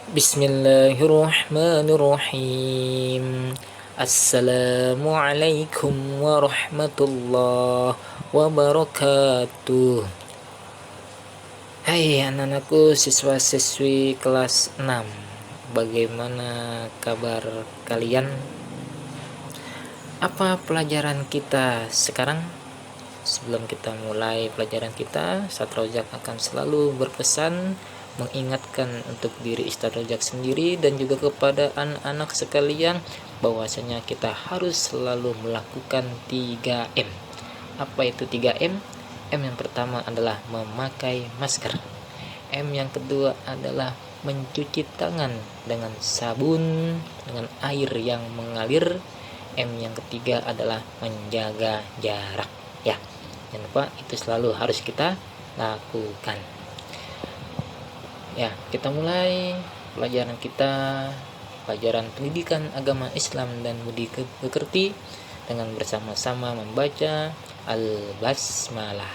Bismillahirrahmanirrahim. Assalamualaikum warahmatullahi wabarakatuh. Hai anak-anakku, siswa-siswi kelas 6. Bagaimana kabar kalian? Apa pelajaran kita sekarang? Sebelum kita mulai pelajaran kita, Ustadz Rojak akan selalu berpesan mengingatkan untuk diri Ustadz Rojak sendiri dan juga kepada anak-anak sekalian bahwasanya kita harus selalu melakukan 3M. Apa itu 3M? M yang pertama adalah memakai masker. M yang kedua adalah mencuci tangan dengan sabun dengan air yang mengalir. M yang ketiga adalah menjaga jarak. Ya, jangan lupa itu selalu harus kita lakukan. Ya, kita mulai pelajaran kita, pelajaran pendidikan agama Islam dan budi pekerti dengan bersama-sama membaca Al-Basmalah.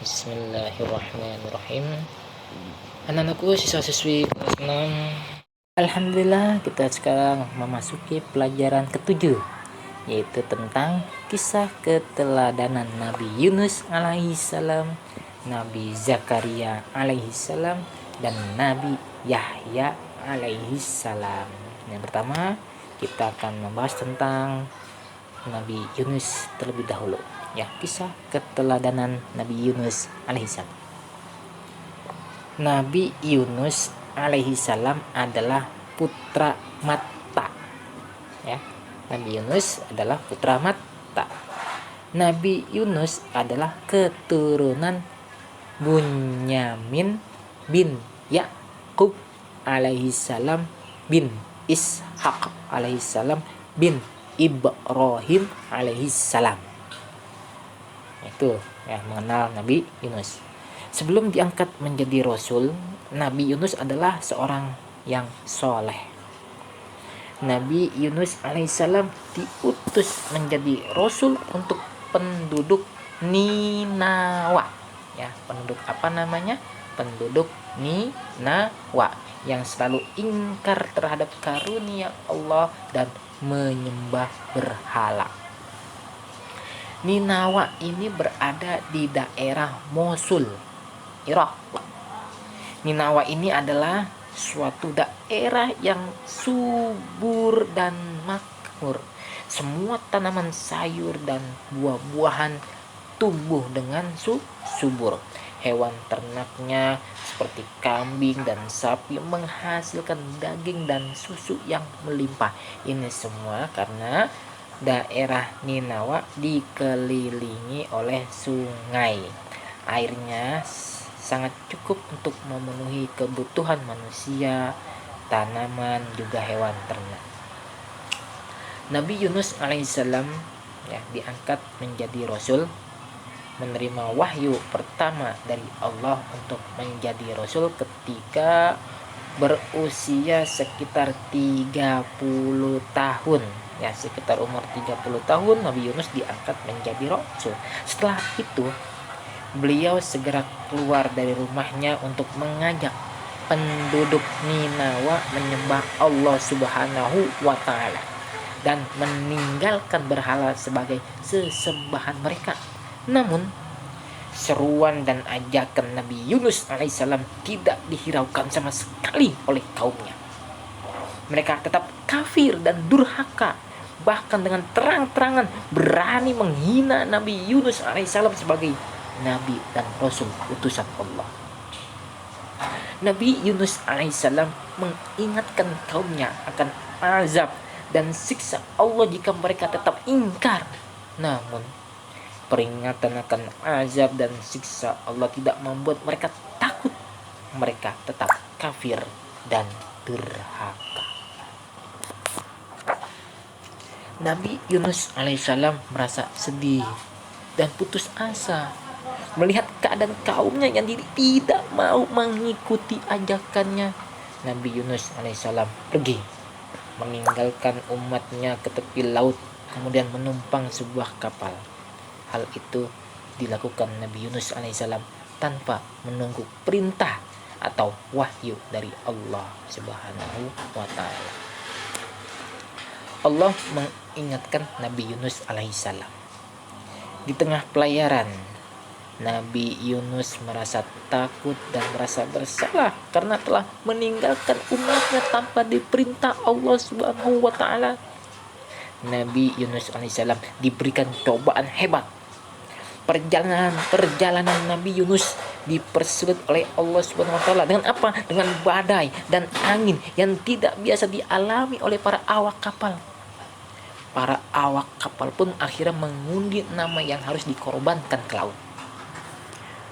Bismillahirrahmanirrahim. Anak-anakku, siswa-siswi kelas 6, alhamdulillah kita sekarang memasuki pelajaran ke-7, yaitu tentang kisah keteladanan Nabi Yunus alaihissalam, Nabi Zakaria alaihissalam, dan Nabi Yahya alaihissalam. Yang pertama, kita akan membahas tentang Nabi Yunus terlebih dahulu. Ya, kisah keteladanan Nabi Yunus alaihissalam. Nabi Yunus alaihissalam adalah putra Matta. Ya, Nabi Yunus adalah putra Matta. Nabi Yunus adalah keturunan Bunyamin bin Yakub alaihissalam bin Ishak alaihissalam bin Ibrahim alaihissalam. Itu ya, mengenal Nabi Yunus. Sebelum diangkat menjadi rasul, Nabi Yunus adalah seorang yang soleh. Nabi Yunus alaihissalam diutus menjadi rasul untuk penduduk Ninawa. Ya, penduduk apa namanya? Penduduk Ninawa yang selalu ingkar terhadap karunia Allah dan menyembah berhala. Ninawa ini berada di daerah Mosul, Irak. Ninawa ini adalah suatu daerah yang subur dan makmur. Semua tanaman sayur dan buah-buahan tumbuh dengan subur. Hewan ternaknya seperti kambing dan sapi menghasilkan daging dan susu yang melimpah. Ini semua karena daerah Ninawa dikelilingi oleh sungai. Airnya sangat cukup untuk memenuhi kebutuhan manusia, tanaman, juga hewan ternak. Nabi Yunus alaihissalam ya, diangkat menjadi rasul, menerima wahyu pertama dari Allah untuk menjadi rasul ketika berusia sekitar 30 tahun. Ya, sekitar umur 30 tahun Nabi Yunus diangkat menjadi rasul. Setelah itu beliau segera keluar dari rumahnya untuk mengajak penduduk Ninawa menyembah Allah Subhanahu wa Ta'ala dan meninggalkan berhala sebagai sesembahan mereka. Namun, seruan dan ajakan Nabi Yunus alaihissalam tidak dihiraukan sama sekali oleh kaumnya. Mereka tetap kafir dan durhaka, bahkan dengan terang-terangan berani menghina Nabi Yunus alaihissalam sebagai Nabi dan Rasul utusan Allah. Nabi Yunus alaihissalam mengingatkan kaumnya akan azab dan siksa Allah jika mereka tetap ingkar. Namun, peringatan akan azab dan siksa Allah tidak membuat mereka takut. Mereka tetap kafir dan durhaka. Nabi Yunus alaihissalam merasa sedih dan putus asa melihat keadaan kaumnya yang tidak mau mengikuti ajakannya. Nabi Yunus alaihissalam pergi meninggalkan umatnya ke tepi laut, kemudian menumpang sebuah kapal. Hal itu dilakukan Nabi Yunus alaihissalam tanpa menunggu perintah atau wahyu dari Allah Subhanahu wa taala. Allah mengingatkan Nabi Yunus alaihissalam. Di tengah pelayaran, Nabi Yunus merasa takut dan merasa bersalah karena telah meninggalkan umatnya tanpa diperintah Allah Subhanahu wa taala. Nabi Yunus alaihissalam diberikan cobaan hebat. Perjalanan Nabi Yunus dipersulit oleh Allah Subhanahu wa taala dengan apa? Dengan badai dan angin yang tidak biasa dialami oleh para awak kapal. Para awak kapal pun akhirnya mengundi nama yang harus dikorbankan ke laut.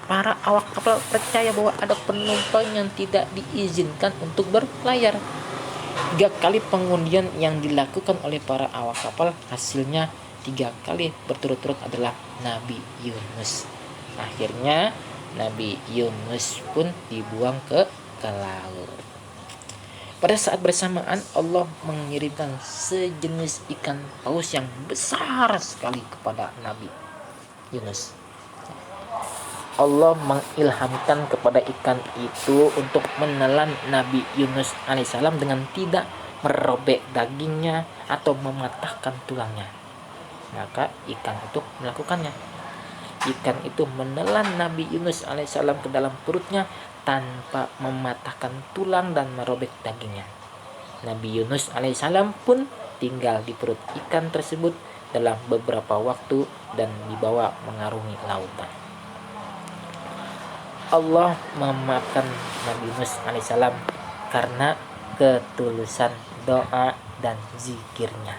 Para awak kapal percaya bahwa ada penumpang yang tidak diizinkan untuk berlayar. 3 kali pengundian yang dilakukan oleh para awak kapal, hasilnya 3 kali berturut-turut adalah Nabi Yunus. Akhirnya Nabi Yunus pun dibuang ke laut. Pada saat bersamaan Allah mengirimkan sejenis ikan paus yang besar sekali kepada Nabi Yunus. Allah mengilhamkan kepada ikan itu untuk menelan Nabi Yunus alaihissalam dengan tidak merobek dagingnya atau mematahkan tulangnya. Maka ikan itu melakukannya. Ikan itu menelan Nabi Yunus alaihissalam ke dalam perutnya tanpa mematahkan tulang dan merobek dagingnya. Nabi Yunus alaihissalam pun tinggal di perut ikan tersebut dalam beberapa waktu dan dibawa mengarungi lautan. Allah memaafkan Nabi Yunus alaihissalam karena ketulusan doa dan zikirnya.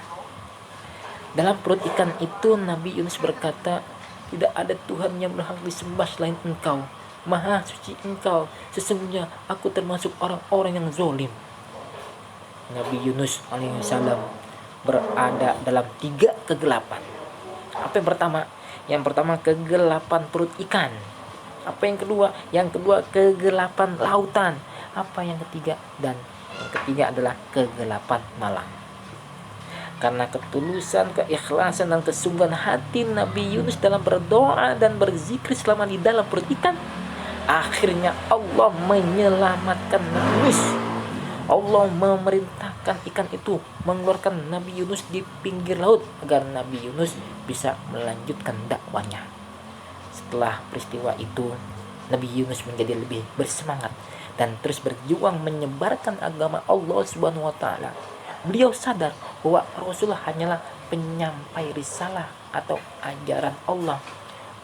Dalam perut ikan itu Nabi Yunus berkata, "Tidak ada Tuhan yang berhak disembah selain Engkau. Maha suci Engkau, sesungguhnya aku termasuk orang-orang yang zalim." Nabi Yunus alaihissalam berada dalam 3 kegelapan. Apa yang pertama? Yang pertama kegelapan perut ikan. Apa yang kedua? Yang kedua kegelapan lautan. Apa yang ketiga? Dan yang ketiga adalah kegelapan malam. Karena ketulusan, keikhlasan, dan kesungguhan hati Nabi Yunus dalam berdoa dan berzikir selama di dalam perut ikan, akhirnya Allah menyelamatkan Nabi Yunus. Allah memerintahkan ikan itu mengeluarkan Nabi Yunus di pinggir laut agar Nabi Yunus bisa melanjutkan dakwanya. Setelah peristiwa itu, Nabi Yunus menjadi lebih bersemangat dan terus berjuang menyebarkan agama Allah Subhanahu wa taala. Beliau sadar bahwa Rasulullah hanyalah penyampai risalah atau ajaran Allah,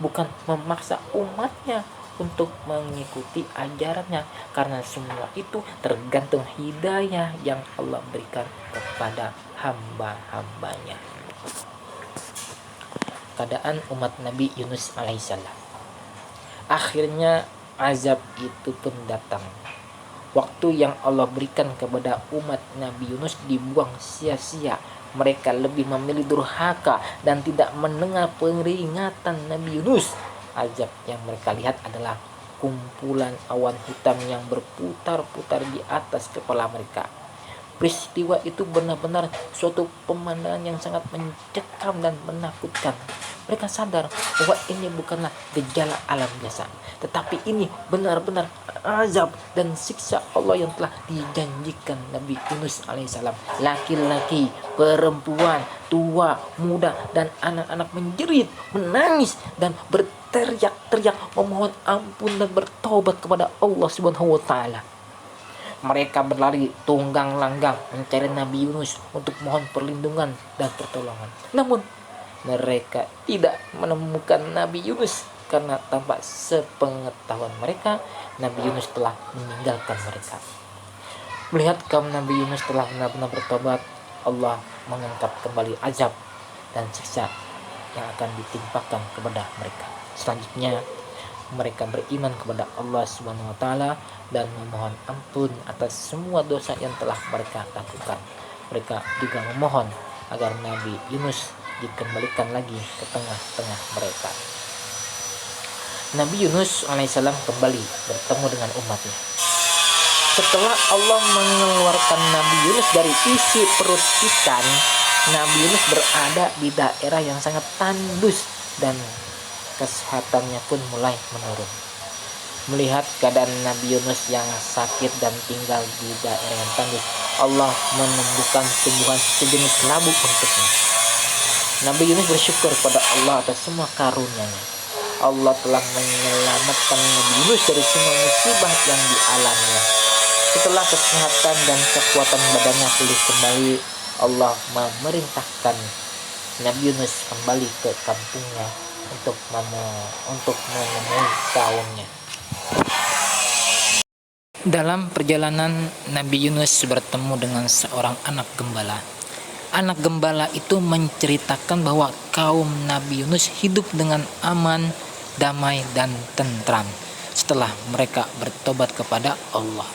bukan memaksa umatnya untuk mengikuti ajarannya, karena semua itu tergantung hidayah yang Allah berikan kepada hamba-hambanya. Keadaan umat Nabi Yunus alaihissalam. Akhirnya azab itu pun datang. Waktu yang Allah berikan kepada umat Nabi Yunus dibuang sia-sia. Mereka lebih memilih durhaka dan tidak mendengar peringatan Nabi Yunus. Azab yang mereka lihat adalah kumpulan awan hitam yang berputar-putar di atas kepala mereka. Peristiwa itu benar-benar suatu pemandangan yang sangat mencekam dan menakutkan. Mereka sadar bahwa ini bukanlah gejala alam biasa, tetapi ini benar-benar azab dan siksa Allah yang telah dijanjikan Nabi Yunus alaihissalam. Laki-laki, perempuan, tua, muda, dan anak-anak menjerit, menangis, dan berteriak-teriak memohon ampun dan bertobat kepada Allah Subhanahu wa taala. Mereka berlari tunggang langgang mencari Nabi Yunus untuk mohon perlindungan dan pertolongan. Namun mereka tidak menemukan Nabi Yunus karena tanpa sepengetahuan mereka, Nabi Yunus telah meninggalkan mereka. Melihat kaum Nabi Yunus telah benar-benar bertobat, Allah mengangkat kembali azab dan siksa yang akan ditimpakan kepada mereka. Selanjutnya, mereka beriman kepada Allah Subhanahu wa taala dan memohon ampun atas semua dosa yang telah mereka lakukan. Mereka juga memohon agar Nabi Yunus dikembalikan lagi ke tengah-tengah mereka. Nabi Yunus alaihissalam kembali bertemu dengan umatnya. Setelah Allah mengeluarkan Nabi Yunus dari isi perut ikan, Nabi Yunus berada di daerah yang sangat tandus dan kesehatannya pun mulai menurun. melihat keadaan Nabi Yunus yang sakit dan tinggal di daerah yang tandus, Allah menumbuhkan tumbuhan sejenis labu untuknya. Nabi Yunus bersyukur pada Allah atas semua karunia-Nya. Allah telah menyelamatkan Nabi Yunus dari semua musibah yang dialaminya. Setelah kesehatan dan kekuatan badannya pulih kembali, Allah memerintahkan Nabi Yunus kembali ke kampungnya untuk menemui kaumnya. Dalam perjalanan, Nabi Yunus bertemu dengan seorang anak gembala. Anak gembala itu menceritakan bahwa kaum Nabi Yunus hidup dengan aman, damai, dan tentram setelah mereka bertobat kepada Allah.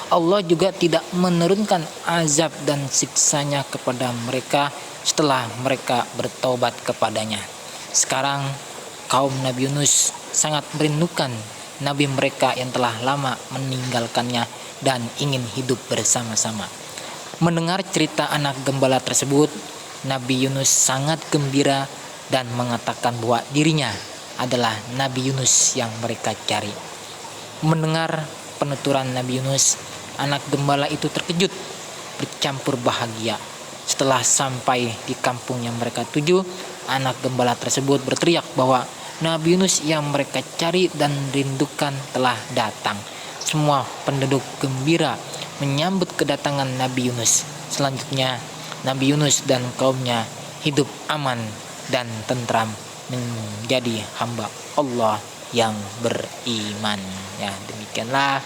Allah juga tidak menurunkan azab dan siksanya kepada mereka setelah mereka bertobat kepadanya. Sekarang kaum Nabi Yunus sangat merindukan Nabi mereka yang telah lama meninggalkannya dan ingin hidup bersama-sama. Mendengar cerita anak gembala tersebut, Nabi Yunus sangat gembira dan mengatakan bahwa dirinya adalah Nabi Yunus yang mereka cari. Mendengar penuturan Nabi Yunus, anak gembala itu terkejut, bercampur bahagia. Setelah sampai di kampung yang mereka tuju, anak gembala tersebut berteriak bahwa Nabi Yunus yang mereka cari dan rindukan telah datang. Semua penduduk gembira menyambut kedatangan Nabi Yunus. Selanjutnya, Nabi Yunus dan kaumnya hidup aman dan tentram menjadi hamba Allah yang beriman. Ya, demikianlah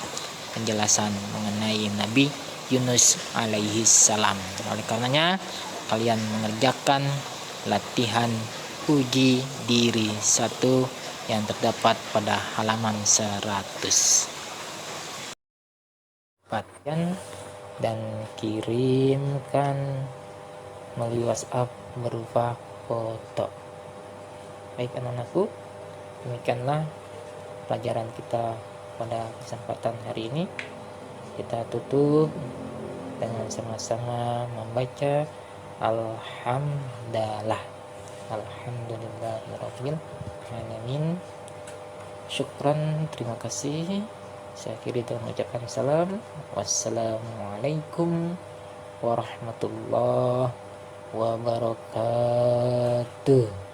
penjelasan mengenai Nabi Yunus alaihi salam. Oleh karenanya, kalian mengerjakan latihan uji diri 1 yang terdapat pada halaman 100. Dapatkan dan kirimkan melalui WhatsApp berupa foto. Baik anak-anakku, demikianlah pelajaran kita pada kesempatan hari ini. Kita tutup dengan sama-sama membaca Alhamdulillah. Alhamdulillahirabbil alamin. Syukran, terima kasih. Saya akhiri dengan mengucapkan salam. Wassalamualaikum warahmatullahi wabarakatuh.